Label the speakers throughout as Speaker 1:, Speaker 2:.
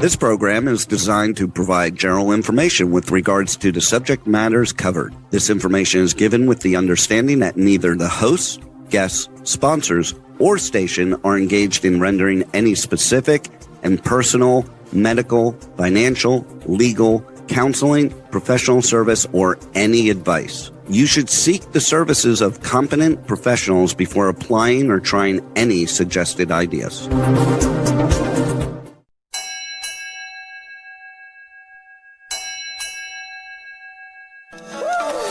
Speaker 1: This program is designed to provide general information with regards to the subject matters covered. This information is given with the understanding that neither the hosts, guests, sponsors, or station are engaged in rendering any specific and personal, medical, financial, legal, counseling, professional service, or any advice. You should seek the services of competent professionals before applying or trying any suggested ideas.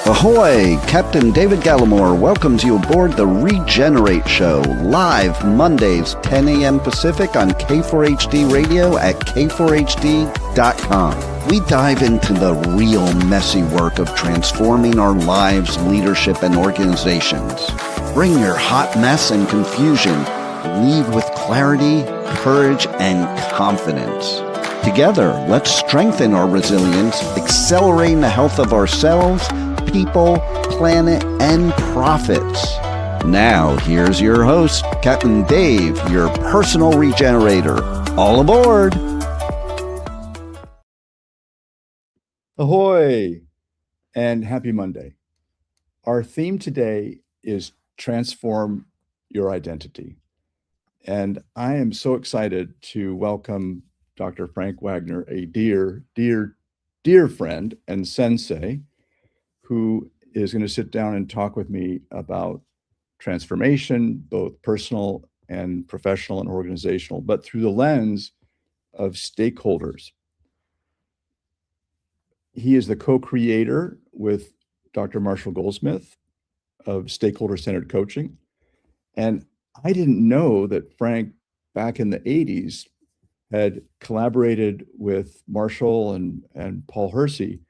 Speaker 1: Ahoy! Captain David Gallimore welcomes you aboard the Regenerate Show, live Mondays, 10 a.m. Pacific on K4HD Radio at k4hd.com. We dive into the real messy work of transforming our lives, leadership, and organizations. Bring your hot mess and confusion. Leave with clarity, courage, and confidence. Together, let's strengthen our resilience, accelerating the health of ourselves, people, planet, and profits. Now, here's your host, Captain Dave, your personal regenerator. All aboard!
Speaker 2: Ahoy, and happy Monday. Our theme today is transform your identity. And I am so excited to welcome Dr. Frank Wagner, a dear friend and sensei, who is going to sit down and talk with me about transformation, both personal and professional and organizational, but through the lens of stakeholders. He is the co-creator with Dr. Marshall Goldsmith of Stakeholder-Centered Coaching. And I didn't know that Frank, back in the 80s, had collaborated with Marshall and Paul Hersey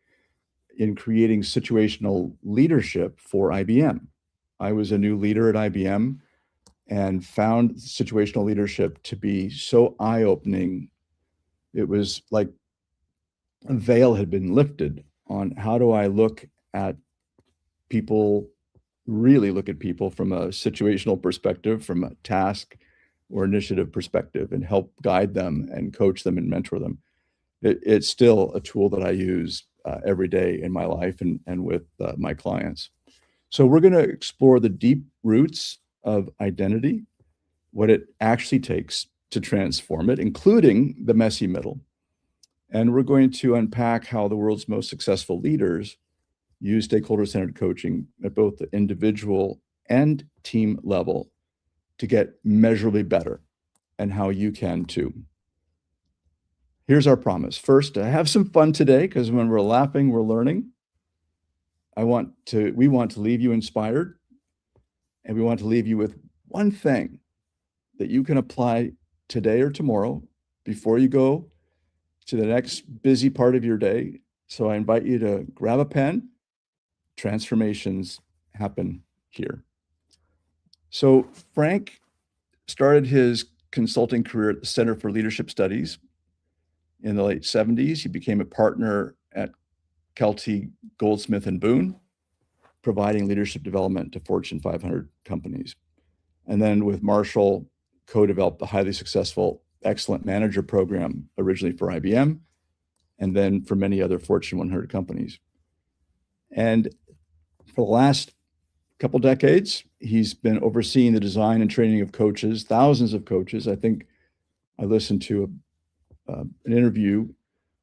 Speaker 2: in creating situational leadership for IBM. I was a new leader at IBM and found situational leadership to be so eye-opening. It was like a veil had been lifted on how do I look at people, really look at people from a situational perspective, from a task or initiative perspective, and help guide them and coach them and mentor them. It's still a tool that I use every day in my life and with my clients. So we're going to explore the deep roots of identity, what it actually takes to transform it, including the messy middle. And we're going to unpack how the world's most successful leaders use stakeholder-centered coaching at both the individual and team level to get measurably better, and how you can too. Here's our promise. First, to have some fun today, because when we're laughing, we're learning. We want to leave you inspired, and we want to leave you with one thing that you can apply today or tomorrow before you go to the next busy part of your day. So I invite you to grab a pen. Transformations happen here. So Frank started his consulting career at the Center for Leadership Studies in the late 70s. He became a partner at Capt, Goldsmith and Boone, providing leadership development to Fortune 500 companies. And then with Marshall, co-developed the highly successful Excellent Manager program, originally for IBM, and then for many other Fortune 100 companies. And for the last couple decades, he's been overseeing the design and training of coaches, thousands of coaches. I think I listened to an interview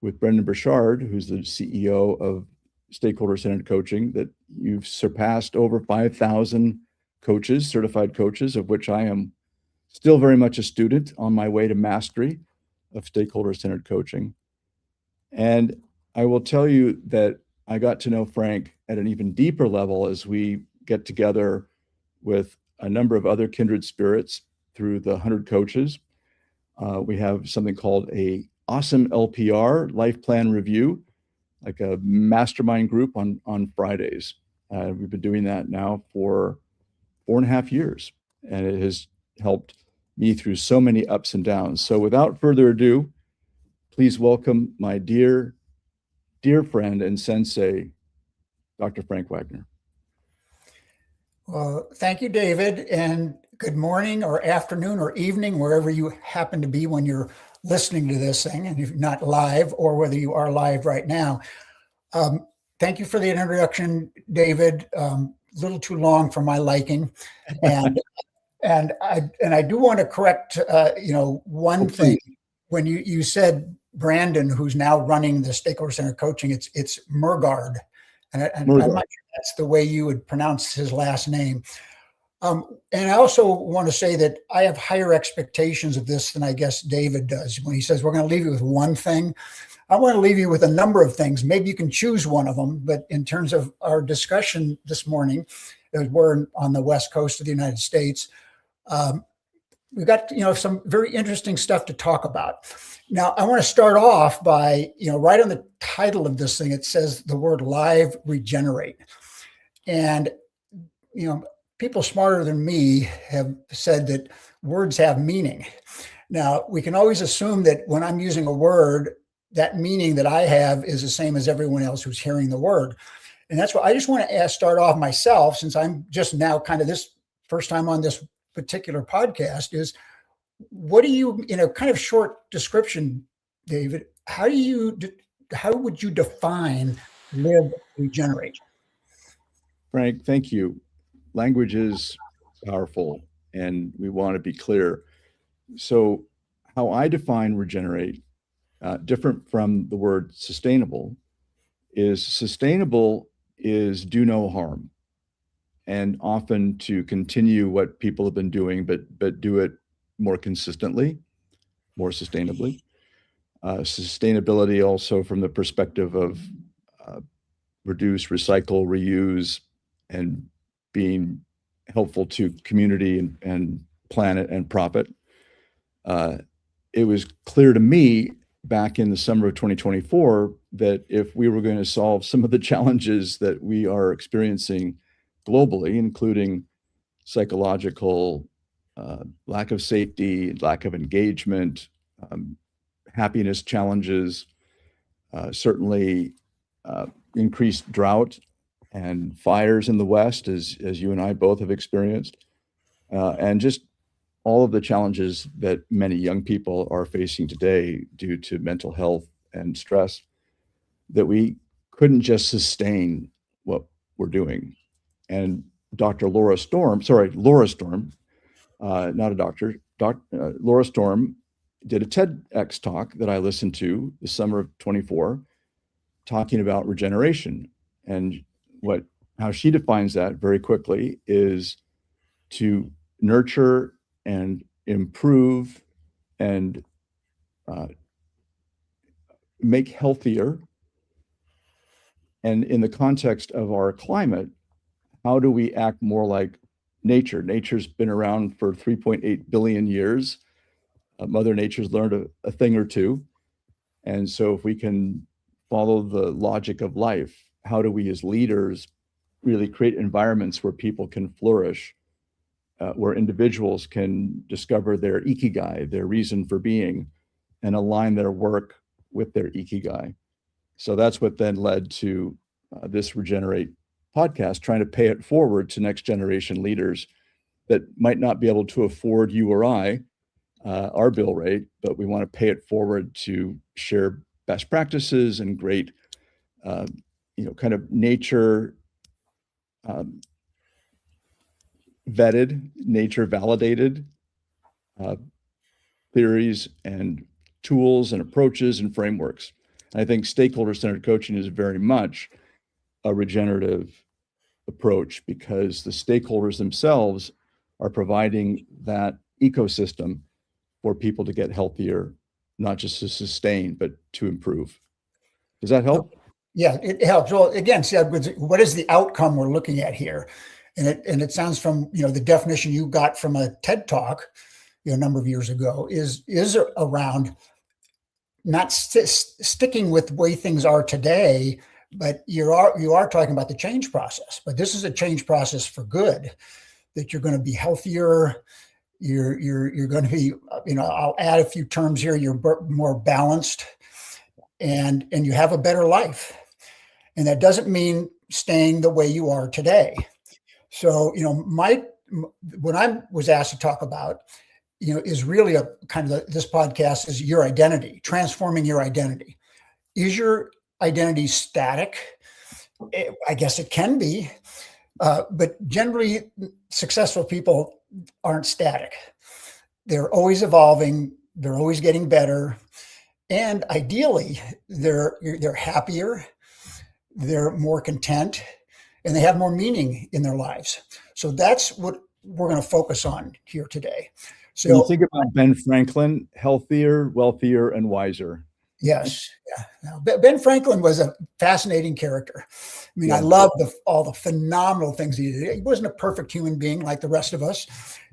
Speaker 2: with Brendan Burchard, who's the CEO of Stakeholder-Centered Coaching, that you've surpassed over 5,000 coaches, certified coaches, of which I am still very much a student on my way to mastery of stakeholder-centered coaching. And I will tell you that I got to know Frank at an even deeper level as we get together with a number of other kindred spirits through the 100 coaches. We have something called a awesome LPR, Life Plan Review, like a mastermind group on Fridays. We've been doing that now for 4.5 years, and it has helped me through so many ups and downs. So without further ado, please welcome my dear friend and sensei, Dr. Frank Wagner.
Speaker 3: Well, thank you, David, and good morning or afternoon or evening, wherever you happen to be when you're listening to this thing, and if you're not live or whether you are live right now. Thank you for the introduction, David. A little too long for my liking. And I do want to correct, one thing. When you said Brandon, who's now running the Stakeholder-Centered Coaching, it's Murgaard. And I'm not sure that's the way you would pronounce his last name. And I also want to say that I have higher expectations of this than I guess David does. When he says, we're going to leave you with one thing, I want to leave you with a number of things. Maybe you can choose one of them. But in terms of our discussion this morning, as we're on the West Coast of the United States, we've got, some very interesting stuff to talk about. Now, I want to start off by, right on the title of this thing, it says the word live regenerate. And, people smarter than me have said that words have meaning. Now, we can always assume that when I'm using a word, that meaning that I have is the same as everyone else who's hearing the word. And that's what I just want to start off myself, since I'm just now kind of this first time on this particular podcast, is what do you, in a kind of short description, David, how would you define live regenerate?
Speaker 2: Frank, thank you. Language is powerful, and we want to be clear. So how I define regenerate, different from the word sustainable is do no harm, and often to continue what people have been doing, but do it more consistently, more sustainably. Sustainability also from the perspective of reduce, recycle, reuse, and being helpful to community and planet and profit. It was clear to me back in the summer of 2024 that if we were going to solve some of the challenges that we are experiencing globally, including psychological lack of safety, lack of engagement, happiness challenges, certainly increased drought and fires in the West, as you and I both have experienced, and just all of the challenges that many young people are facing today due to mental health and stress, that we couldn't just sustain what we're doing. And Laura Storm, not a doctor, Laura Storm did a TEDx talk that I listened to the summer of 24, talking about regeneration. And how she defines that very quickly is to nurture and improve and make healthier. And in the context of our climate, how do we act more like nature? Nature's been around for 3.8 billion years. Mother Nature's learned a thing or two. And so if we can follow the logic of life, how do we as leaders really create environments where people can flourish, where individuals can discover their ikigai, their reason for being, and align their work with their ikigai? So that's what then led to this Regenerate podcast, trying to pay it forward to next generation leaders that might not be able to afford you or I, our bill rate, but we want to pay it forward to share best practices and great, kind of nature vetted, nature validated theories and tools and approaches and frameworks. And I think stakeholder-centered coaching is very much a regenerative approach, because the stakeholders themselves are providing that ecosystem for people to get healthier, not just to sustain, but to improve. Does that help?
Speaker 3: Yeah, it helps. Well, again, see, what is the outcome we're looking at here? And it sounds from, the definition you got from a TED Talk, a number of years ago, is around not sticking with the way things are today, but you are talking about the change process. But this is a change process for good, that you're going to be healthier. You're going to be, I'll add a few terms here. You're more balanced, and you have a better life. And that doesn't mean staying the way you are today. So, what I was asked to talk about is really a kind of this podcast is your identity, transforming your identity. Is your identity static? I guess it can be, but generally successful people aren't static. They're always evolving. They're always getting better. And ideally, they're happier, they're more content, and they have more meaning in their lives. So that's what we're going to focus on here today. So
Speaker 2: when you think about Ben Franklin, healthier, wealthier, and wiser.
Speaker 3: Yes. Yeah. Now, Ben Franklin was a fascinating character. I mean, I love all the phenomenal things he did. He wasn't a perfect human being like the rest of us,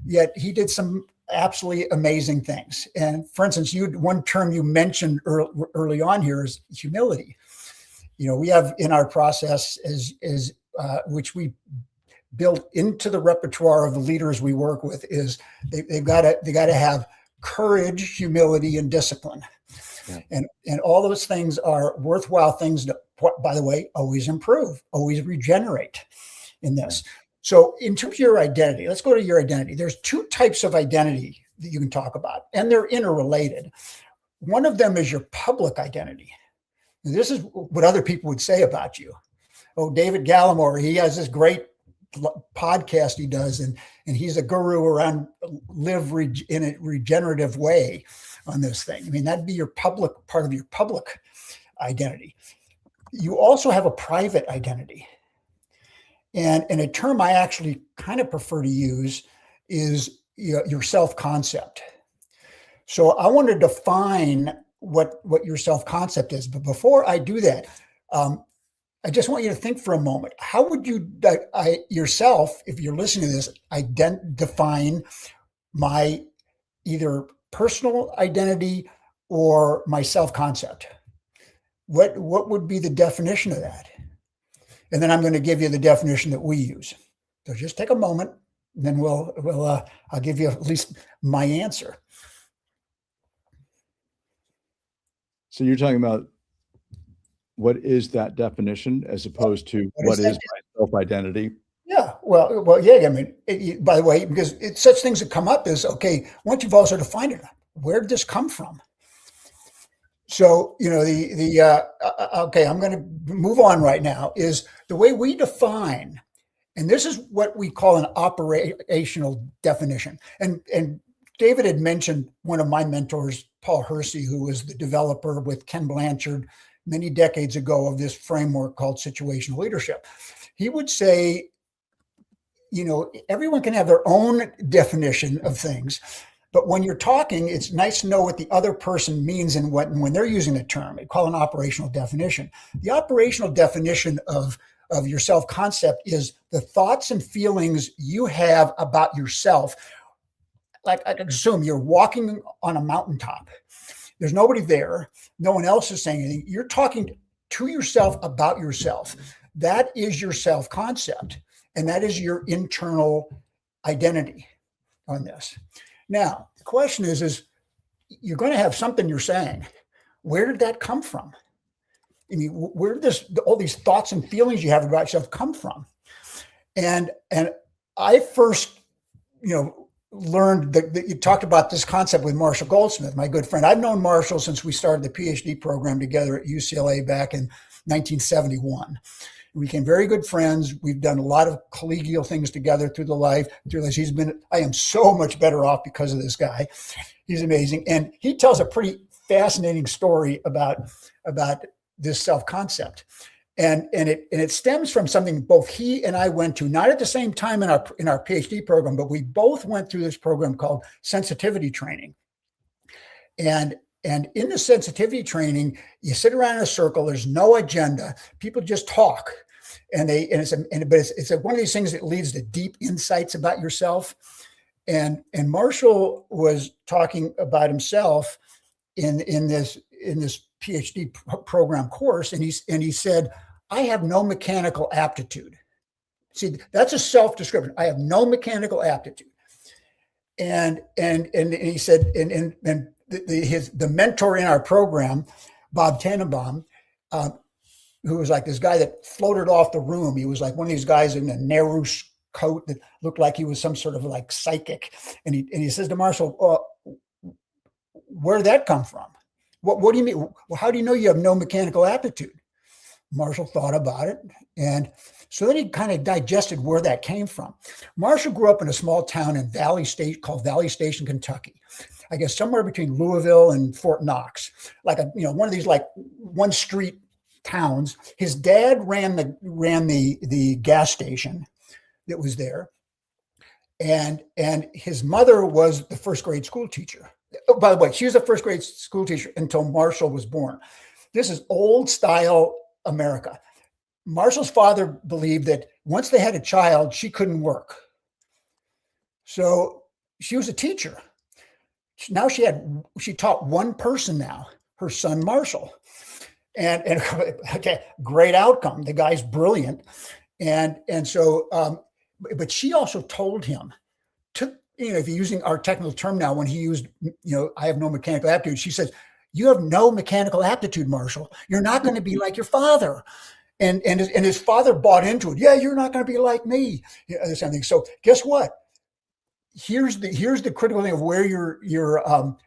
Speaker 3: yet he did some absolutely amazing things. And for instance, one term you mentioned early on here is humility. We have in our process which we built into the repertoire of the leaders we work with is they've got to have courage, humility, and discipline. Yeah. And all those things are worthwhile things to, by the way, always improve, always regenerate in this. Yeah. So in terms of your identity, let's go to your identity. There's two types of identity that you can talk about, and they're interrelated. One of them is your public identity. And this is what other people would say about you. Oh, David Gallimore, he has this great podcast he does, and he's a guru around live in a regenerative way on this thing. I mean, that'd be your public part of your public identity. You also have a private identity. And a term I actually kind of prefer to use is your self-concept. So I want to define what your self-concept is. But before I do that, I just want you to think for a moment. How would you yourself, if you're listening to this, define my either personal identity or my self-concept? What would be the definition of that? And then I'm going to give you the definition that we use. So just take a moment, and then I'll give you at least my answer.
Speaker 2: So you're talking about what is that definition as opposed to what is my self-identity? Yeah, well, yeah. I mean, by the way, because it's such things that come up is, okay, once you've also defined it, where did this come from? So, okay, I'm going to move on right now, is the way we define, and this is what we call an operational definition. And David had mentioned one of my mentors, Paul Hersey, who was the developer with Ken Blanchard many decades ago of this framework called situational leadership. He would say, everyone can have their own definition of things. But when you're talking, it's nice to know what the other person means and when they're using the term. We call an operational definition. The operational definition of your self-concept is the thoughts and feelings you have about yourself. Like I can assume you're walking on a mountaintop. There's nobody there. No one else is saying anything. You're talking to yourself about yourself. That is your self-concept. And that is your internal identity on this. Now, the question is you're going to have something you're saying. Where did that come from? I mean, where did all these thoughts and feelings you have about yourself come from? And I first, learned that you talked about this concept with Marshall Goldsmith, my good friend. I've known Marshall since we started the PhD program together at UCLA back in 1971. We became very good friends. We've done a lot of collegial things together through life. I am so much better off because of this guy. He's amazing. And he tells a pretty fascinating story about this self-concept. And it stems from something both he and I went to, not at the same time in our PhD program, but we both went through this program called sensitivity training. And in the sensitivity training, you sit around in a circle. There's no agenda. People just talk, but it's one of these things that leads to deep insights about yourself. And Marshall was talking about himself in this PhD program course, and he said, "I have no mechanical aptitude." See, that's a self-description. I have no mechanical aptitude. And he said, and the mentor in our program, Bob Tannenbaum, who was like this guy that floated off the room. He was like one of these guys in the Nehru
Speaker 3: coat that looked like he was some sort of like psychic. And he says to Marshall, where'd that come from? What do you mean? Well, how do you know you have no mechanical aptitude? Marshall thought about it. And so then he kind of digested where that came from. Marshall grew up in a small town in called Valley Station, Kentucky. I guess somewhere between Louisville and Fort Knox, like one of these like one street towns. His dad ran the gas station that was there. And his mother was the first grade school teacher. Oh, by the way, she was a first grade school teacher until Marshall was born. This is old style America. Marshall's father believed that once they had a child, she couldn't work. So she was a teacher. Now she taught one person now, her son Marshall. And okay, great outcome. The guy's brilliant. And so, but she also told him if you're using our technical term now, when he used, I have no mechanical aptitude, she says, you have no mechanical aptitude, Marshall. You're not going to be like your father. And his father bought into it. Yeah, you're not going to be like me. Something. So guess what? Here's the critical thing of where your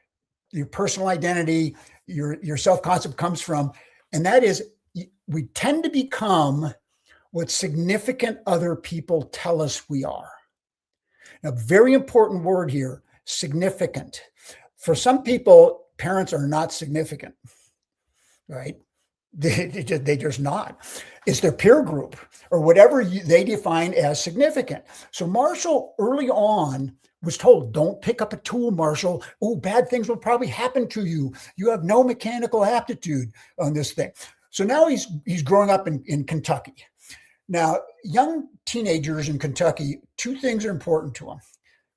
Speaker 3: personal identity, your self-concept comes from. And that is, we tend to become what significant other people tell us we are. Now, very important word here, significant. For some people, parents are not significant, right? They're just not. It's their peer group or whatever they define as significant. So Marshall early on was told, don't pick up a tool, Marshall. Oh, bad things will probably happen to you. You have no mechanical aptitude on this thing. So now he's growing up in Kentucky. Now, young teenagers in Kentucky, two things are important to them: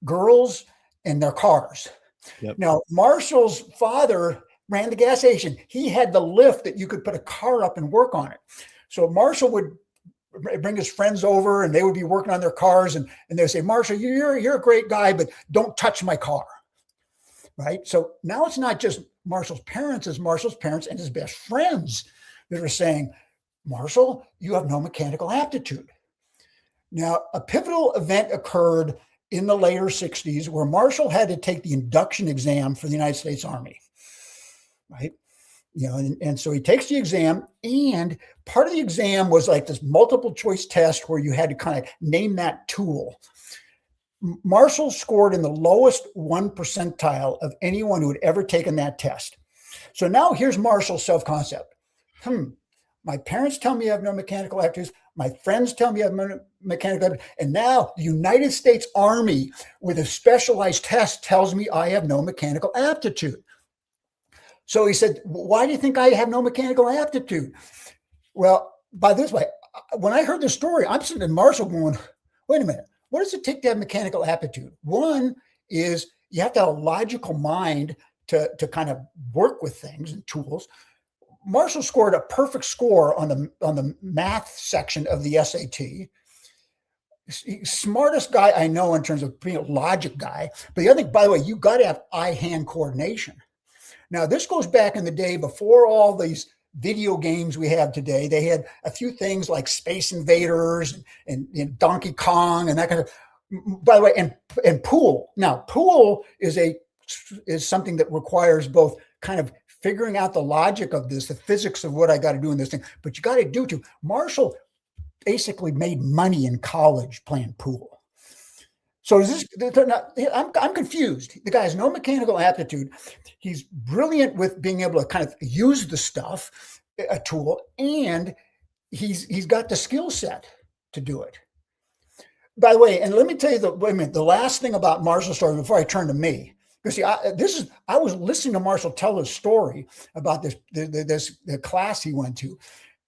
Speaker 3: girls and their cars.
Speaker 2: Yep.
Speaker 3: Now, Marshall's father ran the gas station. He had the lift that you could put a car up and work on it. So Marshall would bring his friends over and they would be working on their cars and they would say, Marshall, you're a great guy, but don't touch my car. Right? So now it's not just Marshall's parents, it's Marshall's parents and his best friends that are saying, Marshall, you have no mechanical aptitude. Now, a pivotal event occurred in the later 60s where Marshall had to take the induction exam for the United States Army, right? And so he takes the exam, and part of the exam was like this multiple choice test where you had to kind of name that tool. Marshall scored in the lowest 1 percentile of anyone who had ever taken that test. So now here's Marshall's self-concept. My parents tell me I have no mechanical aptitude. My friends tell me I have no mechanical aptitude. And now the United States Army with a specialized test tells me I have no mechanical aptitude. So he said, why do you think I have no mechanical aptitude? Well, by this way, when I heard the story, I'm sitting in Marshall going, wait a minute, what does it take to have mechanical aptitude? One is you have to have a logical mind to kind of work with things and tools. Marshall scored a perfect score on the math section of the SAT. Smartest guy I know in terms of being a logic guy. But the other thing, by the way, you got to have eye-hand coordination. Now, this goes back in the day before all these video games we have today. They had a few things like Space Invaders and Donkey Kong and that kind of. By the way, and pool. Now, pool is something that requires both kind of figuring out the logic of this, the physics of what I got to do in this thing. But you got to do too. Marshall basically made money in college playing pool. So is this? I'm confused. The guy has no mechanical aptitude. He's brilliant with being able to kind of use the stuff, a tool, and he's got the skill set to do it. By the way, and let me tell you the last thing about Marshall's story before I turn to me. Because see, I was listening to Marshall tell his story about the class he went to,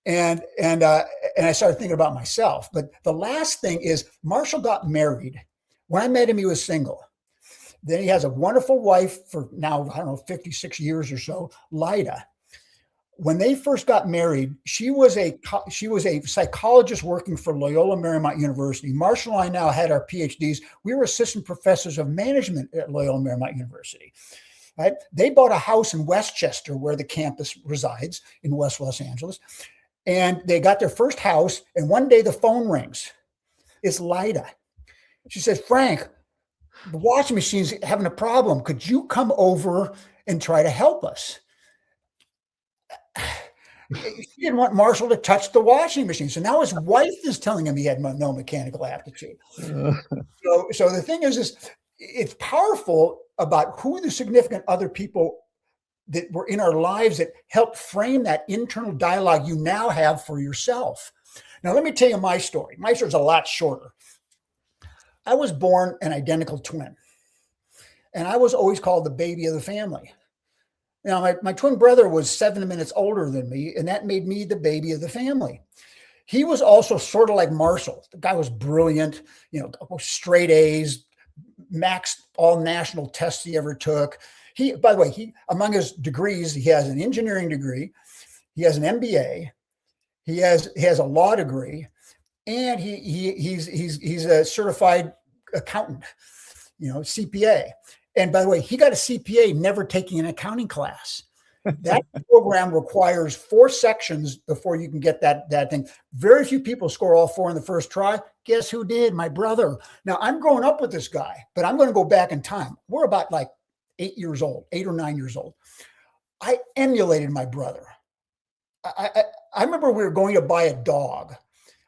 Speaker 3: and I started thinking about myself. But the last thing is Marshall got married. When I met him, he was single. Then he has a wonderful wife for now, I don't know, 56 years or so, Lyda. When they first got married, she was a psychologist working for Loyola Marymount University. Marshall and I now had our PhDs. We were assistant professors of management at Loyola Marymount University. Right? They bought a house in Westchester where the campus resides in West Los Angeles. And they got their first house. And one day the phone rings. It's Lyda. She says, Frank, the washing machine's having a problem. Could you come over and try to help us? He didn't want Marshall to touch the washing machine. So now his wife is telling him he had no mechanical aptitude. So the thing is it's powerful about who the significant other people that were in our lives that helped frame that internal dialogue you now have for yourself. Now, let me tell you my story. My story is a lot shorter. I was born an identical twin, and I was always called the baby of the family. Now, my twin brother was 7 minutes older than me, and that made me the baby of the family. He was also sort of like Marshall. The guy was brilliant, straight A's, maxed all national tests he ever took. By the way, among his degrees, he has an engineering degree, he has an MBA, he has a law degree, and he's a certified accountant, CPA. And by the way, he got a CPA never taking an accounting class. That program requires 4 sections before you can get that thing. Very few people score all 4 in the first try. Guess who did? My brother. Now, I'm growing up with this guy, but I'm going to go back in time. We're about like 8 or 9 years old. I emulated my brother. I remember we were going to buy a dog.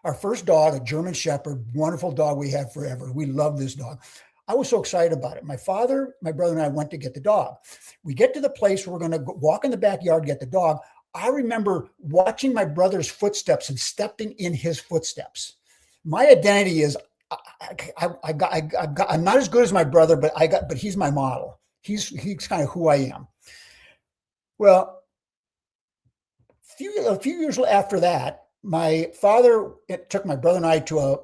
Speaker 3: Our first dog, a German Shepherd, wonderful dog we had forever. We loved this dog. I was so excited about it. My father, my brother, and I went to get the dog. We get to the place where we're going to walk in the backyard, get the dog. I remember watching my brother's footsteps and stepping in his footsteps. My identity is I'm not as good as my brother, but he's my model. He's kind of who I am. Well, a few years after that, my father took my brother and I to a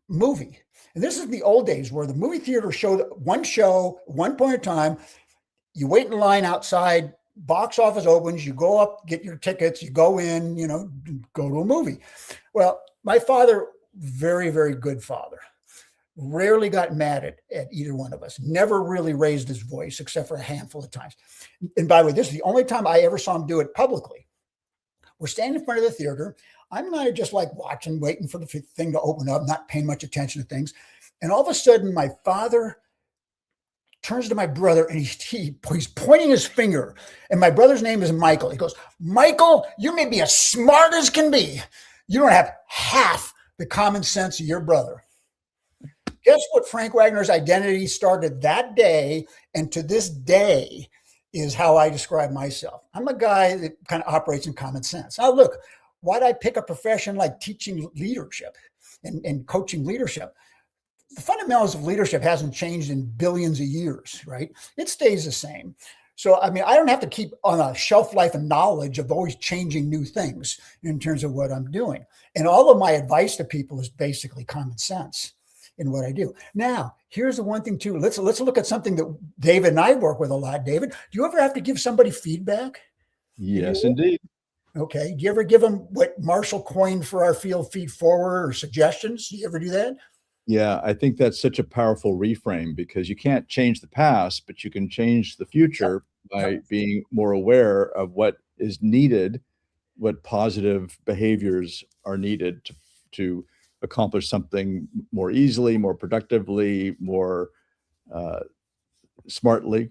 Speaker 3: movie. And this is the old days where the movie theater showed one show, one point in time. You wait in line outside, box office opens, you go up, get your tickets, you go in, go to a movie. Well, my father, very, very good father, rarely got mad at either one of us, never really raised his voice except for a handful of times. And by the way, this is the only time I ever saw him do it publicly. We're standing in front of the theater. I'm not just like watching, waiting for the thing to open up, not paying much attention to things. And all of a sudden, my father turns to my brother and he's pointing his finger. And my brother's name is Michael. He goes, Michael, you may be as smart as can be. You don't have half the common sense of your brother. Guess what Frank Wagner's identity started that day, and to this day is how I describe myself. I'm a guy that kind of operates in common sense. Now, look, why'd I pick a profession like teaching leadership and coaching leadership? The fundamentals of leadership hasn't changed in billions of years, right? It stays the same. So, I don't have to keep on a shelf life of knowledge of always changing new things in terms of what I'm doing. And all of my advice to people is basically common sense in what I do. Now, here's the one thing too. Let's look at something that David and I work with a lot. David, do you ever have to give somebody feedback?
Speaker 2: Yes, indeed.
Speaker 3: Okay. Do you ever give them what Marshall coined for our field feed forward or suggestions? Do you ever do that?
Speaker 2: Yeah, I think that's such a powerful reframe because you can't change the past, but you can change the future by being more aware of what is needed, what positive behaviors are needed to accomplish something more easily, more productively, more smartly.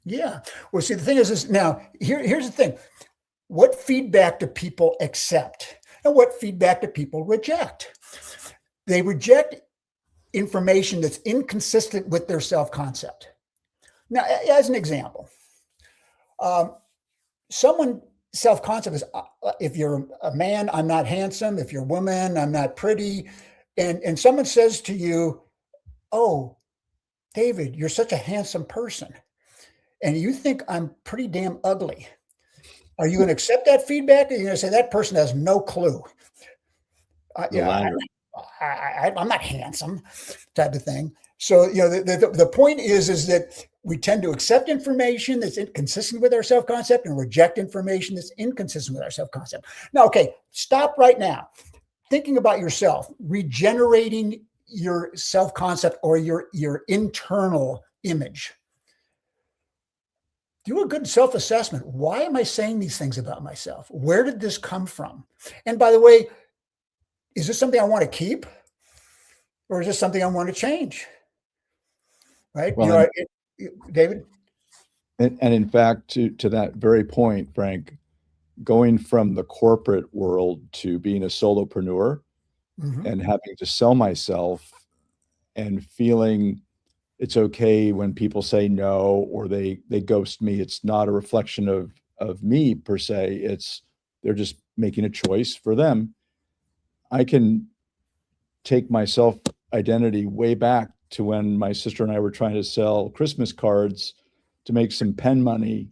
Speaker 3: Yeah. Well, see, the thing is now, here's the thing. What feedback do people accept? And what feedback do people reject? They reject information that's inconsistent with their self-concept. Now, as an example, someone self-concept is, if you're a man, I'm not handsome. If you're a woman, I'm not pretty. And someone says to you, oh, David, you're such a handsome person. And you think I'm pretty damn ugly. Are you going to accept that feedback? Or are you going to say that person has no clue? I'm not handsome, type of thing. So, the point is that we tend to accept information that's inconsistent with our self-concept and reject information that's inconsistent with our self-concept. Now, okay, stop right now. Thinking about yourself, regenerating your self-concept or your internal image. Do a good self-assessment. Why am I saying these things about myself? Where did this come from? And by the way, is this something I want to keep? Or is this something I want to change? right?
Speaker 2: Well,
Speaker 3: David?
Speaker 2: and in fact, to that very point, Frank, going from the corporate world to being a solopreneur
Speaker 3: Mhm.
Speaker 2: and having to sell myself and feeling it's okay when people say no or they ghost me. It's not a reflection of me per se. It's they're just making a choice for them. I can take my self identity way back to when my sister and I were trying to sell Christmas cards to make some pen money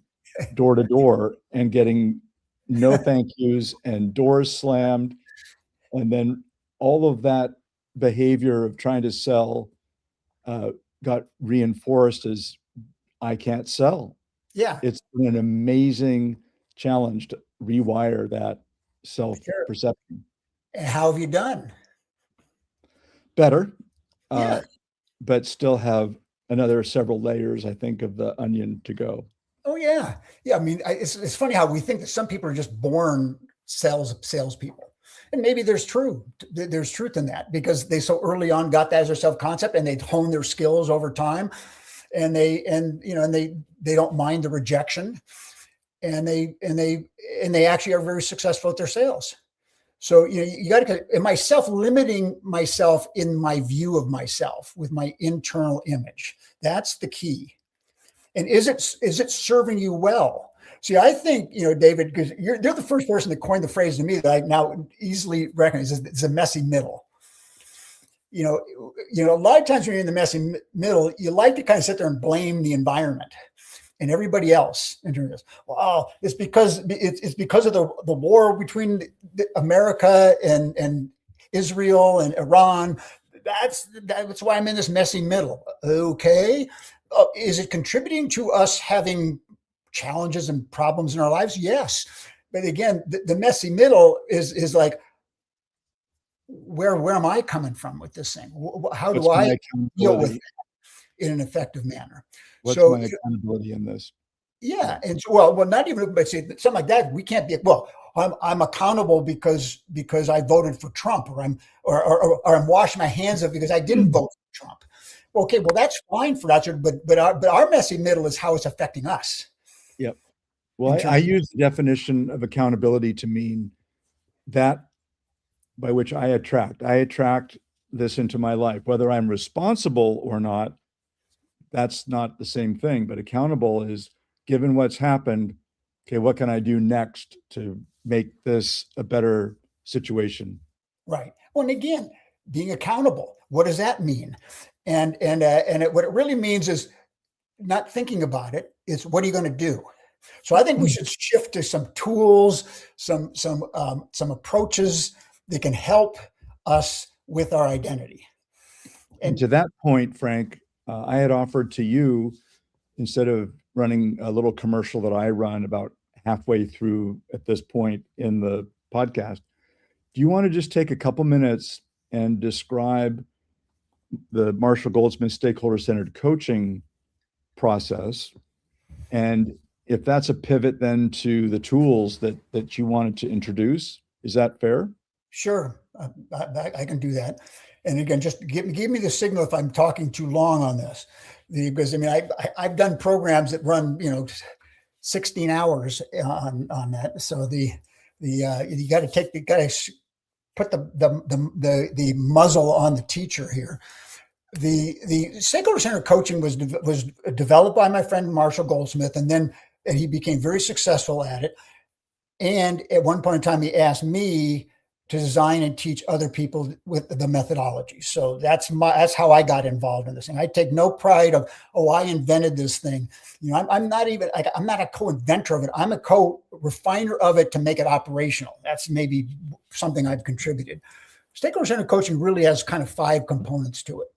Speaker 2: door to door and getting no thank yous and doors slammed. And then all of that behavior of trying to sell got reinforced as I can't sell.
Speaker 3: Yeah,
Speaker 2: It's been an amazing challenge to rewire that self
Speaker 3: sure.
Speaker 2: perception.
Speaker 3: And how have you done?
Speaker 2: Better,
Speaker 3: Yeah.
Speaker 2: but still have another several layers, I think, of the onion to go.
Speaker 3: Oh yeah. Yeah. I mean, it's funny how we think that some people are just born salespeople. And maybe there's truth in that because they so early on got that as their self-concept and they hone their skills over time and they don't mind the rejection and they actually are very successful at their sales. So, you got to, am I self-limiting myself in my view of myself with my internal image? That's the key. And is it serving you well? See, I think, David, because you're the first person that coined the phrase to me that I now easily recognize it's a messy middle. A lot of times when you're in the messy middle, you like to kind of sit there and blame the environment and everybody else. Well, it's because of the war between America and Israel and Iran. That's why I'm in this messy middle. Okay. Is it contributing to us having challenges and problems in our lives? Yes. But again, the messy middle is like, where am I coming from with this thing? How do I deal with it in an effective manner?
Speaker 2: What's my accountability in this?
Speaker 3: Yeah. And so, well, not even, but say something like that. We can't be, I'm accountable because I voted for Trump or I'm washing my hands of because I didn't vote for Trump. Okay, well, that's fine for that, but our messy middle is how it's affecting us.
Speaker 2: Yep. Well, I use the definition of accountability to mean that by which I attract this into my life, whether I'm responsible or not. That's not the same thing, but accountable is given what's happened. Okay, what can I do next to make this a better situation?
Speaker 3: Right. Well, and again, being accountable. What does that mean? And what it really means is not thinking about it. It's what are you going to do? So I think we should shift to some tools, some approaches that can help us with our identity.
Speaker 2: And to that point, Frank, I had offered to you, instead of running a little commercial that I run about halfway through at this point in the podcast, do you want to just take a couple minutes and describe the Marshall Goldsmith Stakeholder-Centered Coaching process? And if that's a pivot then to the tools that you wanted to introduce, is that fair?
Speaker 3: Sure, I can do that. And again, just give me the signal if I'm talking too long on this, because I mean I've done programs that run 16 hours on that. So you got to put the muzzle on the teacher here. The stakeholder-centered coaching was developed by my friend Marshall Goldsmith, and he became very successful at it. And at one point in time, he asked me to design and teach other people with the methodology. So that's how I got involved in this thing. I take no pride of, I invented this thing. I'm not a co-inventor of it. I'm a co-refiner of it to make it operational. That's maybe something I've contributed. Stakeholder-centered coaching really has kind of 5 components to it.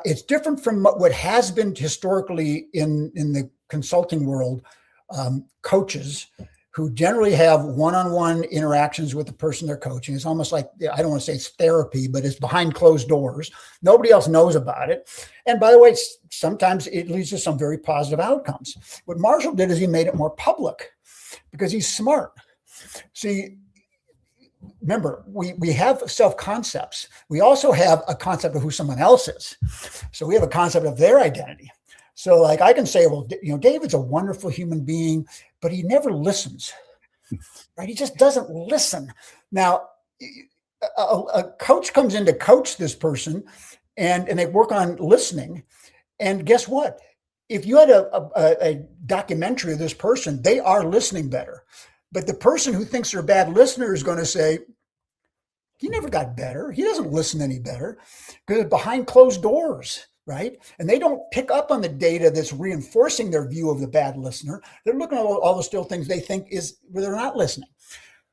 Speaker 3: It's different from what has been historically in the consulting world. Coaches who generally have one-on-one interactions with the person they're coaching. It's almost like, I don't want to say it's therapy, but it's behind closed doors. Nobody else knows about it. And by the way, sometimes it leads to some very positive outcomes. What Marshall did is he made it more public because he's smart. See, remember, we have self-concepts. We also have a concept of who someone else is. So we have a concept of their identity. So like I can say, well, David's a wonderful human being, but he never listens, right? He just doesn't listen. Now, a coach comes in to coach this person and they work on listening. And guess what? If you had a documentary of this person, they are listening better. But the person who thinks they're a bad listener is going to say, he never got better. He doesn't listen any better because behind closed doors, right? And they don't pick up on the data that's reinforcing their view of the bad listener. They're looking at all the still things they think is where they're not listening.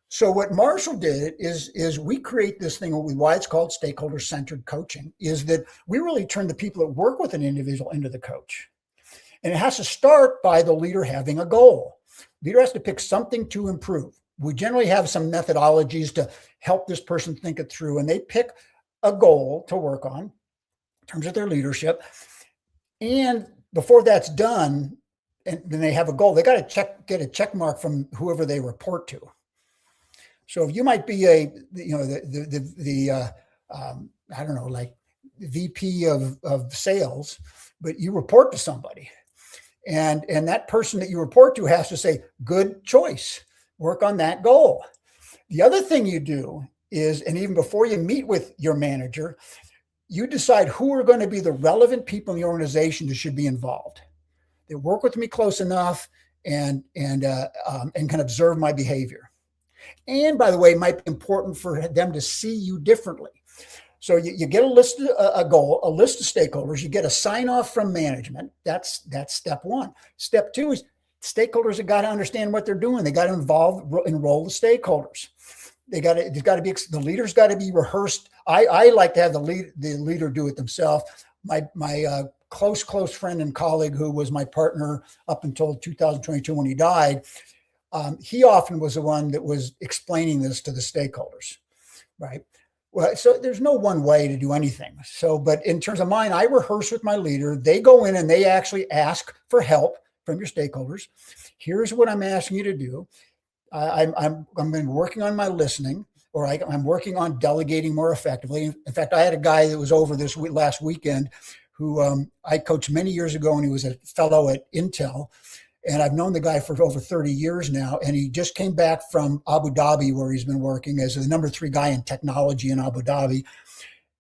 Speaker 3: So what Marshall did is we create this thing, why it's called stakeholder-centered coaching, is that we really turn the people that work with an individual into the coach. And it has to start by the leader having a goal. Leader has to pick something to improve. We generally have some methodologies to help this person think it through, and they pick a goal to work on in terms of their leadership. And before that's done, and then they have a goal, they got to get a check mark from whoever they report to. So if you might be I don't know, like VP of sales, but you report to somebody. And that person that you report to has to say, good choice, work on that goal. The other thing you do is, and even before you meet with your manager, you decide who are going to be the relevant people in the organization that should be involved. They work with me close enough and can observe my behavior. And by the way, it might be important for them to see you differently. So you get a list, a goal, a list of stakeholders. You get a sign off from management. That's step one. Step two is stakeholders have got to understand what they're doing. They got to enroll the stakeholders. The leader's got to be rehearsed. I like to have the leader do it themselves. My close friend and colleague who was my partner up until 2022 when he died, he often was the one that was explaining this to the stakeholders, right? Well, so there's no one way to do anything. So, but in terms of mine, I rehearse with my leader. They go in and they actually ask for help from your stakeholders. Here's what I'm asking you to do. I'm working on my listening, or I'm working on delegating more effectively. In fact, I had a guy that was over this last weekend who I coached many years ago, and he was a fellow at Intel. And I've known the guy for over 30 years now. And he just came back from Abu Dhabi, where he's been working as the number 3 guy in technology in Abu Dhabi.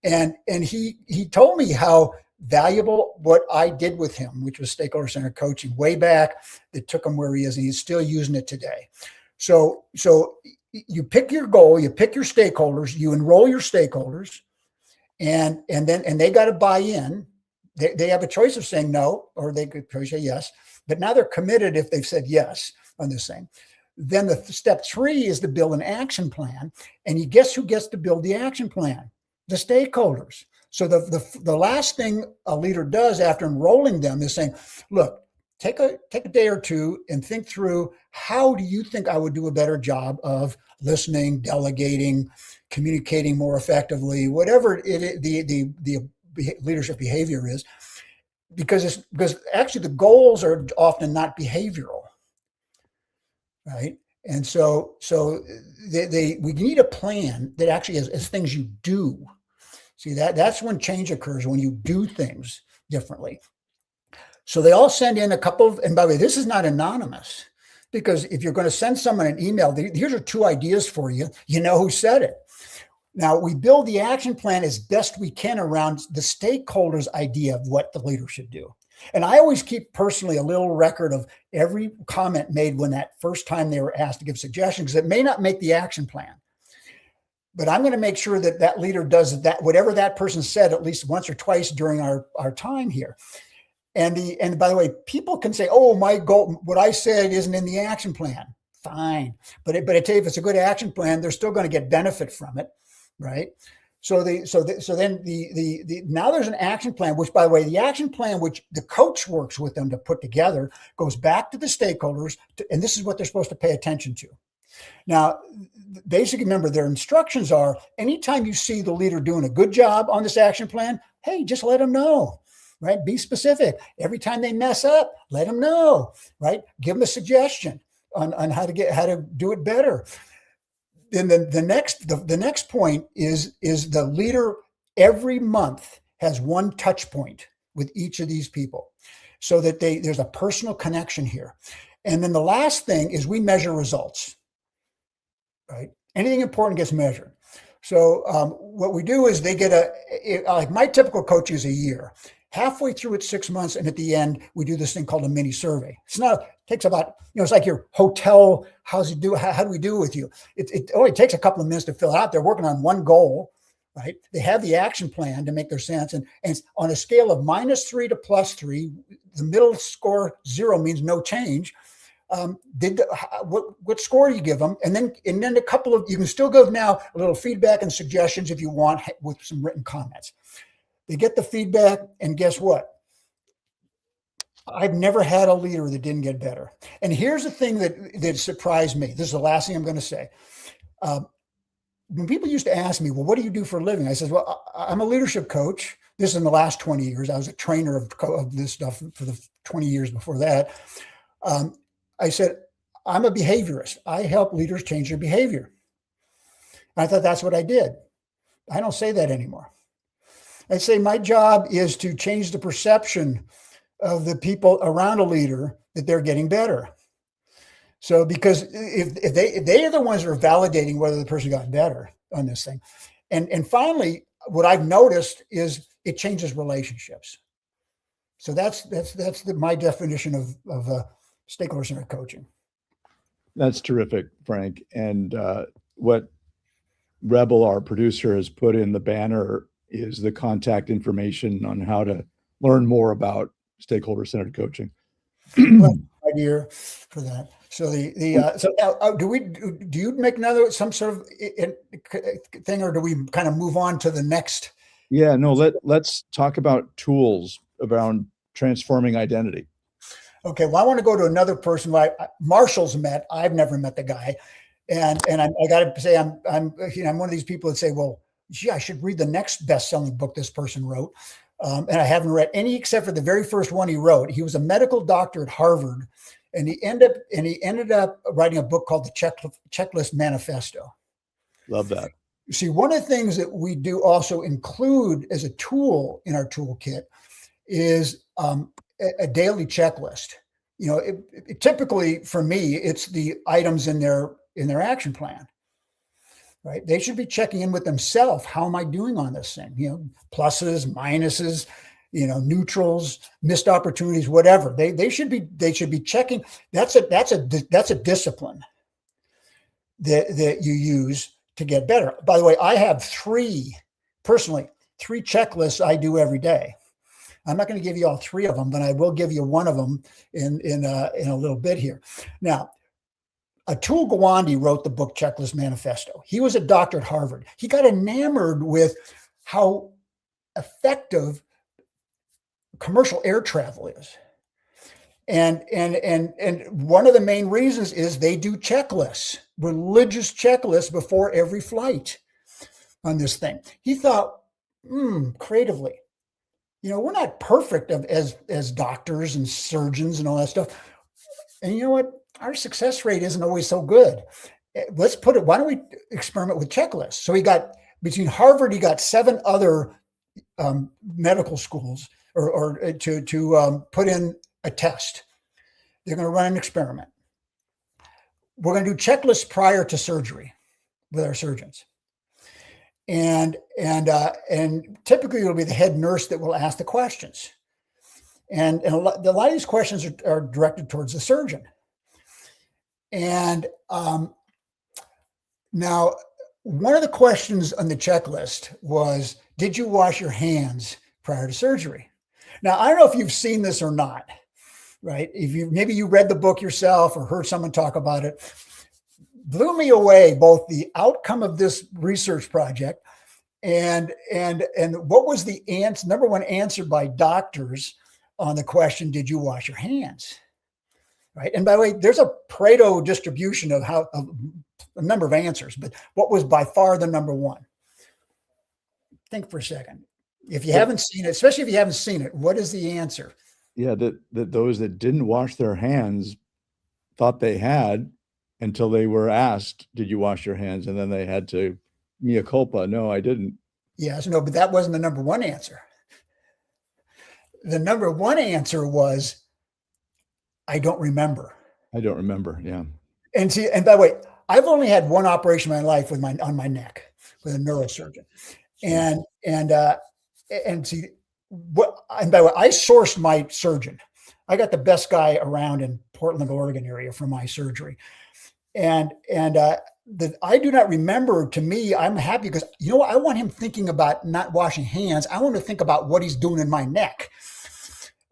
Speaker 3: And he told me how valuable what I did with him, which was stakeholder-centered coaching way back, that took him where he is. And he's still using it today. So you pick your goal, you pick your stakeholders, you enroll your stakeholders, and they got to buy in. They have a choice of saying no, or they could say yes. But now they're committed if they've said yes on this thing. Then the step 3 is to build an action plan. And you guess who gets to build the action plan? The stakeholders. So the last thing a leader does after enrolling them is saying, look, take a day or two and think through, how do you think I would do a better job of listening, delegating, communicating more effectively, whatever the leadership behavior is. Because actually the goals are often not behavioral, right? And so we need a plan that actually is things you do. See, that's when change occurs, when you do things differently. So they all send in a couple of, and by the way, this is not anonymous, because if you're going to send someone an email, here's are 2 ideas for you. You know who said it. Now, we build the action plan as best we can around the stakeholders' idea of what the leader should do. And I always keep personally a little record of every comment made when that first time they were asked to give suggestions, because it may not make the action plan. But I'm going to make sure that that leader does that, whatever that person said, at least once or twice during our time here. And by the way, people can say, oh, my goal, what I said isn't in the action plan. Fine. But I tell you, if it's a good action plan, they're still going to get benefit from it. Right. So then now there's an action plan, which, by the way, the action plan, which the coach works with them to put together, goes back to the stakeholders. And this is what they're supposed to pay attention to. Now, basically, remember, their instructions are, anytime you see the leader doing a good job on this action plan, hey, just let them know. Right. Be specific. Every time they mess up, let them know. Right. Give them a suggestion on how to do it better. then the next point is the leader every month has one touch point with each of these people, so that there's a personal connection here. And then the last thing is we measure results, right? Anything important gets measured. So what we do is they get like my typical coaching is a year. Halfway through it's 6 months, and at the end we do this thing called a mini survey. Takes about, it's like your hotel. How do we do with you? It only takes a couple of minutes to fill out. They're working on one goal, right? They have the action plan to make their sense, and it's on a scale of -3 to +3. The middle score 0 means no change. What score do you give them? And then a couple of, you can still give now a little feedback and suggestions if you want, with some written comments. They get the feedback, and guess what? I've never had a leader that didn't get better. And here's the thing that surprised me. This is the last thing I'm going to say. When people used to ask me, well, what do you do for a living? I said, well, I'm a leadership coach. This is in the last 20 years. I was a trainer of this stuff for the 20 years before that. I said, I'm a behaviorist. I help leaders change their behavior. And I thought that's what I did. I don't say that anymore. I say my job is to change the perception of the people around a leader that they're getting better. So because if they are the ones that are validating whether the person got better on this thing. And finally, what I've noticed is it changes relationships. So that's my definition of stakeholder-centered coaching.
Speaker 2: That's terrific, Frank. And what Rebel, our producer, has put in the banner is the contact information on how to learn more about stakeholder-centered coaching.
Speaker 3: Idea for that. So so now, do you make some sort of thing, or do we kind of move on to the next?
Speaker 2: Yeah, no, let's talk about tools around transforming identity.
Speaker 3: Okay, well, I want to go to another person. Marshall's met. I've never met the guy, and I got to say I'm one of these people that say, well, gee, I should read the next best-selling book this person wrote, and I haven't read any except for the very first one he wrote. He was a medical doctor at Harvard, and he ended up writing a book called the Checklist Manifesto.
Speaker 2: Love that.
Speaker 3: See, one of the things that we do also include as a tool in our toolkit is a daily checklist. Typically for me, it's the items in their action plan, right? They should be checking in with themselves. How am I doing on this thing? Pluses, minuses, neutrals, missed opportunities, whatever. They should be checking. That's a discipline that you use to get better. By the way, I have three checklists I do every day. I'm not going to give you all three of them, but I will give you one of them in a little bit here. Now, Atul Gawande wrote the book Checklist Manifesto. He was a doctor at Harvard. He got enamored with how effective commercial air travel is. And one of the main reasons is they do checklists, religious checklists before every flight on this thing. He thought, creatively, we're not perfect as doctors and surgeons and all that stuff. And you know what? Our success rate isn't always so good. Why don't we experiment with checklists? So between Harvard, he got 7 other medical schools or to put in a test. They're going to run an experiment. We're going to do checklists prior to surgery with our surgeons. And typically it'll be the head nurse that will ask the questions. And a lot of these questions are directed towards the surgeon. And now, one of the questions on the checklist was, did you wash your hands prior to surgery? Now, I don't know if you've seen this or not, right? Maybe you read the book yourself or heard someone talk about it. Blew me away, both the outcome of this research project and what was the number one answer by doctors on the question, did you wash your hands? Right. And by the way, there's a Pareto distribution of a number of answers, but what was by far the number one? Think for a second. If you haven't seen it, especially if you haven't seen it, what is the answer?
Speaker 2: Yeah, that those that didn't wash their hands thought they had, until they were asked, did you wash your hands? And then they had to, mea culpa. No, I didn't.
Speaker 3: Yes, no, but that wasn't the number one answer. The number one answer was, I don't remember.
Speaker 2: I don't remember. Yeah.
Speaker 3: And see, and by the way, I've only had one operation in my life with on my neck with a neurosurgeon. And see what, and by the way, I sourced my surgeon. I got the best guy around in Portland, Oregon area for my surgery. And I do not remember. To me, I'm happy because, you know what? I want him thinking about not washing hands. I want to think about what he's doing in my neck.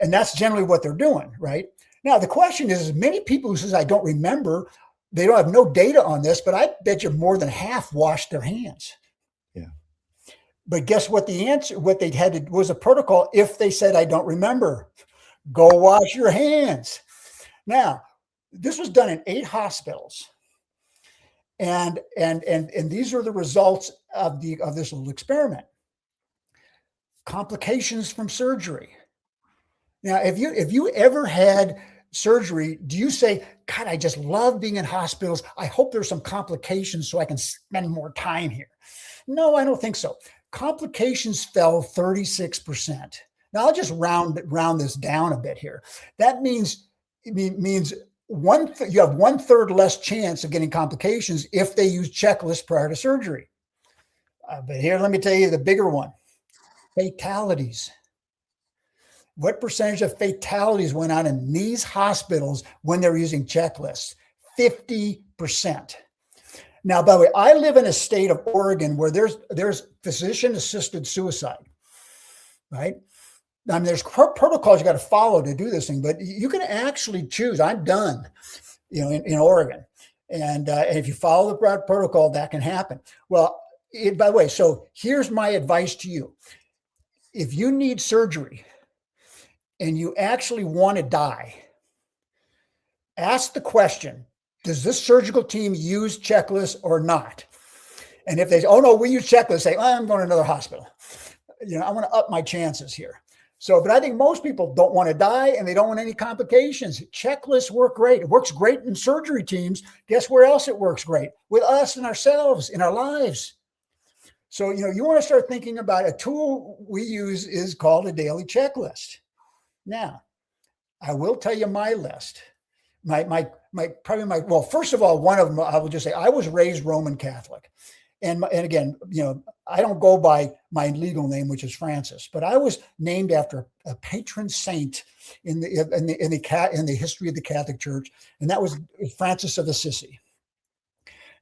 Speaker 3: And that's generally what they're doing, right? Now, the question is, many people who says, I don't remember, they don't have no data on this, but I bet you more than half washed their hands.
Speaker 2: Yeah.
Speaker 3: But guess what the answer, what they had to, was a protocol. If they said, I don't remember, go wash your hands. Now, this was done in 8 hospitals. And these are the results of this little experiment. Complications from surgery. Now, if you ever had surgery, do you say, God, I just love being in hospitals. I hope there's some complications so I can spend more time here? No, I don't think so. Complications fell 36%. Now I'll just round this down a bit here. That means you have 1/3 less chance of getting complications if they use checklists prior to surgery. But here, let me tell you the bigger one: fatalities. What percentage of fatalities went on in these hospitals when they're using checklists? 50%. Now, by the way, I live in a state of Oregon where there's physician-assisted suicide, right? I mean, there's protocols you got to follow to do this thing, but you can actually choose. I'm done, in Oregon, and if you follow the right protocol, that can happen. Well, by the way, so here's my advice to you: if you need surgery and you actually want to die, ask the question, does this surgical team use checklists or not? And if they say, oh no, we use checklists, say, I'm going to another hospital. I want to up my chances here. So, but I think most people don't want to die and they don't want any complications. Checklists work great. It works great in surgery teams. Guess where else it works great? With us and ourselves in our lives. So, you want to start thinking about a tool we use is called a daily checklist. Now, I will tell you my list. Well, first of all, one of them, I will just say, I was raised Roman Catholic. And again, I don't go by my legal name, which is Francis, but I was named after a patron saint in the history of the Catholic Church, and that was Francis of Assisi.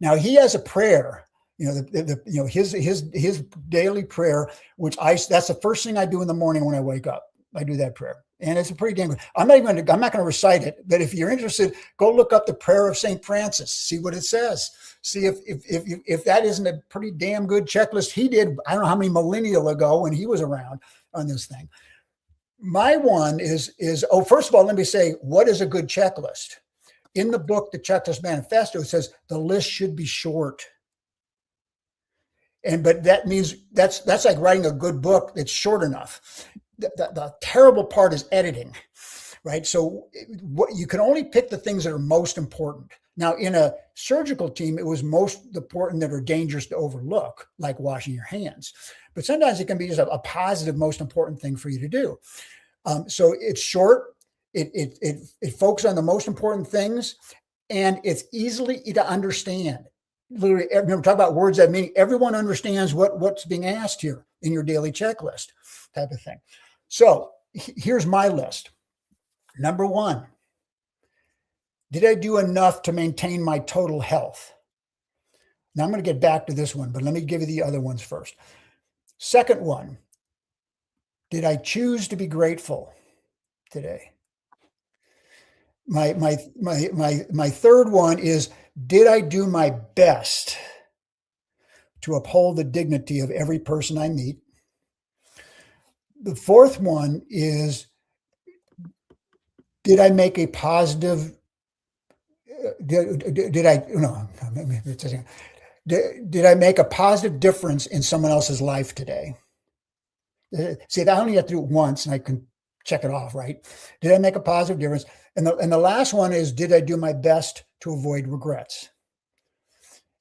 Speaker 3: Now he has a prayer, his daily prayer, that's the first thing I do in the morning when I wake up. I do that prayer. And it's a pretty damn good. I'm not going to recite it, but if you're interested, go look up the prayer of St. Francis, see what it says. See if that isn't a pretty damn good checklist he did, I don't know how many millennia ago when he was around on this thing. My one is first of all, let me say, what is a good checklist? In the book, The Checklist Manifesto, it says the list should be short. But that means that's like writing a good book that's short enough. The terrible part is editing, right? So you can only pick the things that are most important. Now, in a surgical team, it was most important that are dangerous to overlook, like washing your hands. But sometimes it can be just a positive, most important thing for you to do. So it's short. It focuses on the most important things, and it's easily to understand. Literally, remember, talk about words that mean everyone understands what's being asked here in your daily checklist type of thing. So here's my list. Number 1, did I do enough to maintain my total health? Now I'm going to get back to this one, but let me give you the other ones first. Second one, did I choose to be grateful today? My third one is, did I do my best to uphold the dignity of every person I meet? The fourth one is, did I make a positive, did I make a positive difference in someone else's life today? See, I only have to do it once and I can check it off, right? Did I make a positive difference? And the last one is, did I do my best to avoid regrets?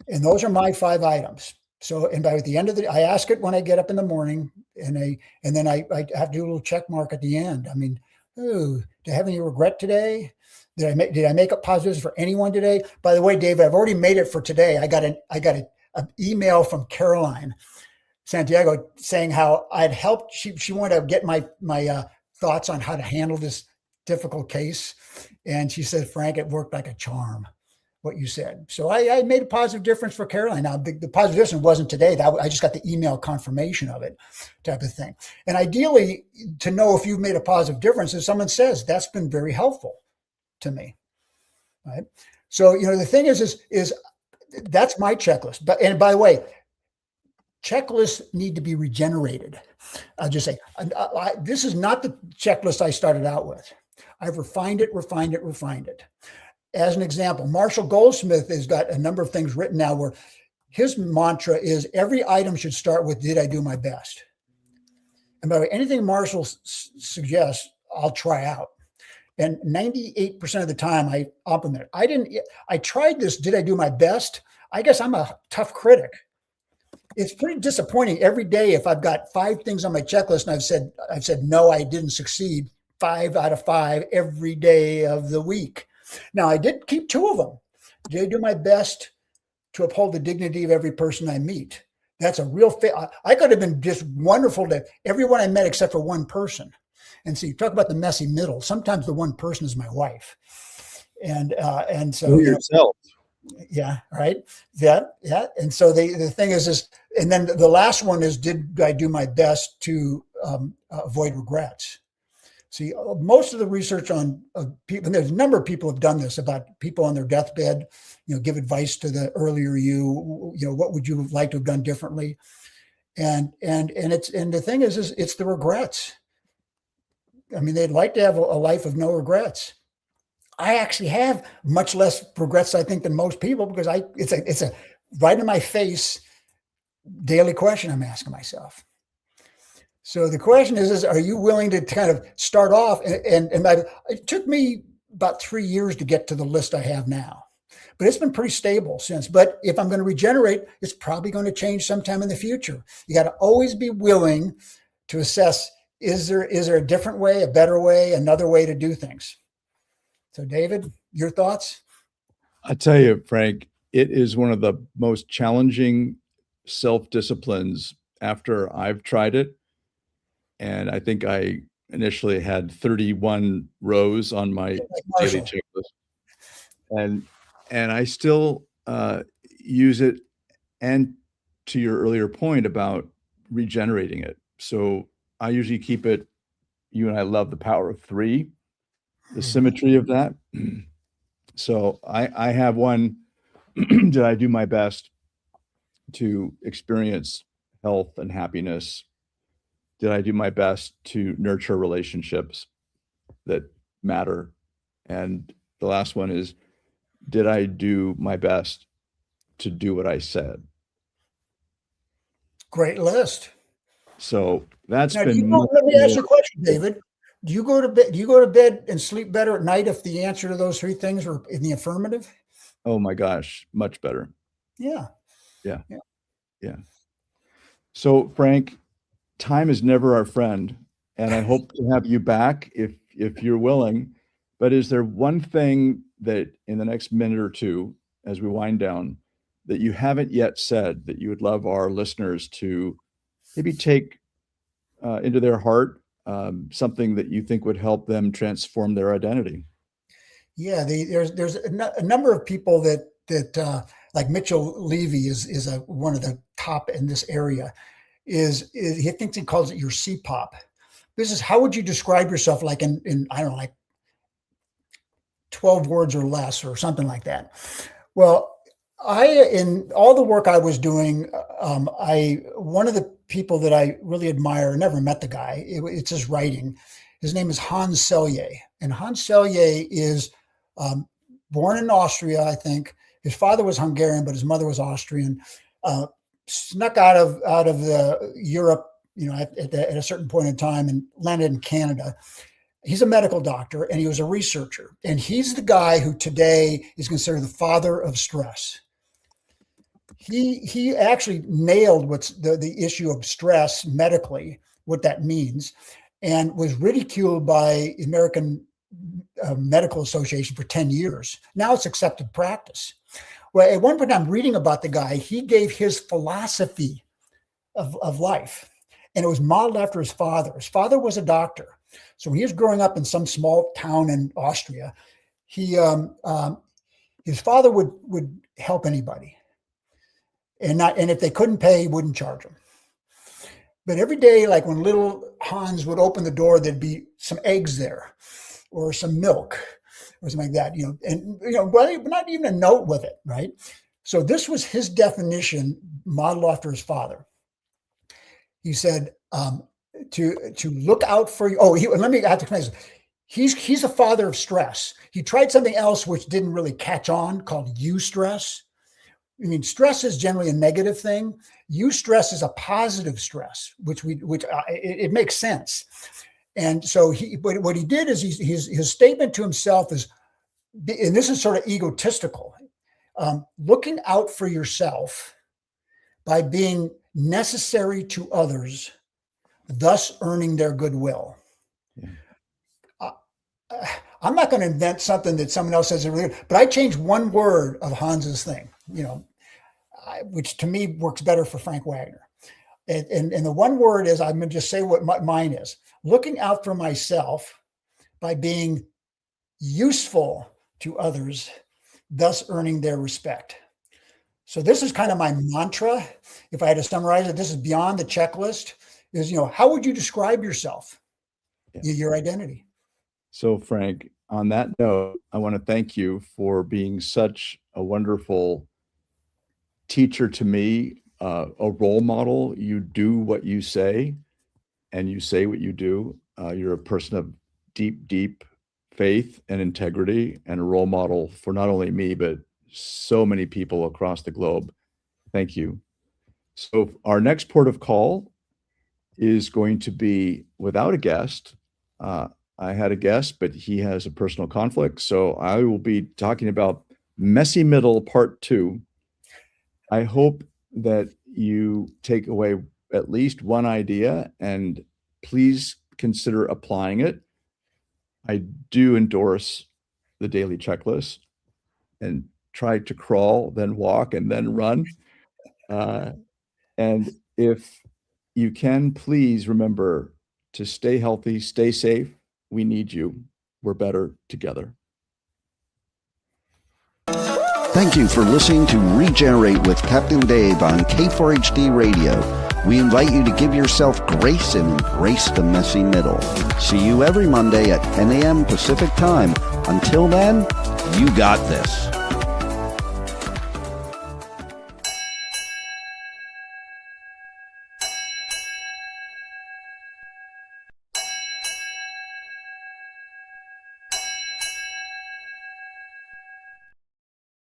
Speaker 3: And those are my 5 items. So, and by the end of I ask it when I get up in the morning, and then I have to do a little check mark at the end. I mean, oh, did I have any regret today? Did I make up positives for anyone today? By the way, David, I've already made it for today. I got an email from Caroline Santiago saying how I'd helped. She wanted to get my thoughts on how to handle this difficult case, and she said, Frank, it worked like a charm, what you said. So I made a positive difference for Caroline. Now, the positive difference wasn't today. I just got the email confirmation of it, type of thing. And ideally, to know if you've made a positive difference, if someone says, that's been very helpful to me, right? So, the thing is that's my checklist. But, and by the way, checklists need to be regenerated. I'll just say, this is not the checklist I started out with. I've refined it. As an example, Marshall Goldsmith has got a number of things written now where his mantra is every item should start with, did I do my best? And by the way, anything Marshall suggests, I'll try out. And 98% of the time I implement it. I tried this, did I do my best? I guess I'm a tough critic. It's pretty disappointing every day if I've got 5 things on my checklist and I've said, no, I didn't succeed 5 out of 5 every day of the week. Now, I did keep 2 of them. Did I do my best to uphold the dignity of every person I meet? That's a real I could have been just wonderful to everyone I met except for one person. And so you talk about the messy middle. Sometimes the one person is my wife. And so
Speaker 2: yourself.
Speaker 3: Yeah, right. Yeah. And so the thing is, and then the last one is, did I do my best to avoid regrets? See, most of the research on people, and there's a number of people have done this about people on their deathbed, give advice to the earlier you, what would you like to have done differently? And the thing is it's the regrets. I mean, they'd like to have a life of no regrets. I actually have much less regrets, I think, than most people, because it's a right in my face daily question I'm asking myself. So the question is are you willing to kind of start off? And it took me about 3 years to get to the list I have now, but it's been pretty stable since. But if I'm going to regenerate, it's probably going to change sometime in the future. You got to always be willing to assess, is there a different way, a better way, another way to do things? So David, your thoughts?
Speaker 2: I tell you, Frank, it is one of the most challenging self-disciplines after I've tried it. And I think I initially had 31 rows on my daily checklist. And I still use it. And to your earlier point about regenerating it. So I usually keep it, you and I love the power of 3, the symmetry of that. So I have one, did I do my best to experience health and happiness? Did I do my best to nurture relationships that matter? And the last one is, did I do my best to do what I said?
Speaker 3: Great list.
Speaker 2: So that's
Speaker 3: now,
Speaker 2: been.
Speaker 3: Let me ask you a question, David. Do you go to bed and sleep better at night if the answer to those 3 things are in the affirmative?
Speaker 2: Oh my gosh, much better.
Speaker 3: Yeah.
Speaker 2: So Frank, time is never our friend, and I hope to have you back if you're willing. But is there one thing that in the next minute or 2, as we wind down, that you haven't yet said that you would love our listeners to maybe take into their heart, something that you think would help them transform their identity?
Speaker 3: Yeah, there's a number of people that like Mitchell Levy is one of the top in this area. Is he thinks he calls it your CPOP. This is, how would you describe yourself, like in I don't know, like 12 words or less or something like that? Well, in all the work I was doing, one of the people that I really admire, I never met the guy, it's his writing. His name is Hans Selye. And Hans Selye is born in Austria, I think. His father was Hungarian, but his mother was Austrian. Snuck out of the Europe, at a certain point in time, and landed in Canada. He's a medical doctor and he was a researcher. And he's the guy who today is considered the father of stress. He actually nailed what's the issue of stress medically, what that means, and was ridiculed by American Medical Association for 10 years. Now it's accepted practice. Well, at one point I'm reading about the guy, he gave his philosophy of life, and it was modeled after his father. His father was a doctor. So when he was growing up in some small town in Austria, his father would help anybody. And if they couldn't pay, he wouldn't charge them. But every day, like when little Hans would open the door, there'd be some eggs there or some milk or something like that, well, not even a note with it, right? So this was his definition modeled after his father. He said, to look out for you. Let me have to explain this. He's a father of stress. He tried something else which didn't really catch on called eustress. I mean, stress is generally a negative thing. Eustress is a positive stress, which it makes sense. And so what he did is his statement to himself is, and this is sort of egotistical, looking out for yourself by being necessary to others, thus earning their goodwill. Yeah. I'm not going to invent something that someone else says is really good, but I changed one word of Hans's thing, which to me works better for Frank Wagner. And the one word is, I'm going to just say what mine is: looking out for myself by being useful to others, thus earning their respect. So this is kind of my mantra. If I had to summarize it, this is beyond the checklist. Is, how would you describe yourself, your identity?
Speaker 2: So Frank, on that note, I want to thank you for being such a wonderful teacher to me, a role model. You do what you say, and you say what you do. You're a person of deep, deep faith and integrity, and a role model for not only me, but so many people across the globe. Thank you. So our next port of call is going to be without a guest. I had a guest, but he has a personal conflict. So I will be talking about Messy Middle Part 2. I hope that you take away at least one idea, and please consider applying it. I do endorse the daily checklist, and try to crawl, then walk, and then run. And if you can, please remember to stay healthy, stay safe. We need you. We're better together.
Speaker 1: Thank you for listening to Regenerate with Captain Dave on K4HD Radio. We invite you to give yourself grace and embrace the messy middle. See you every Monday at 10 a.m. Pacific Time. Until then, you got this.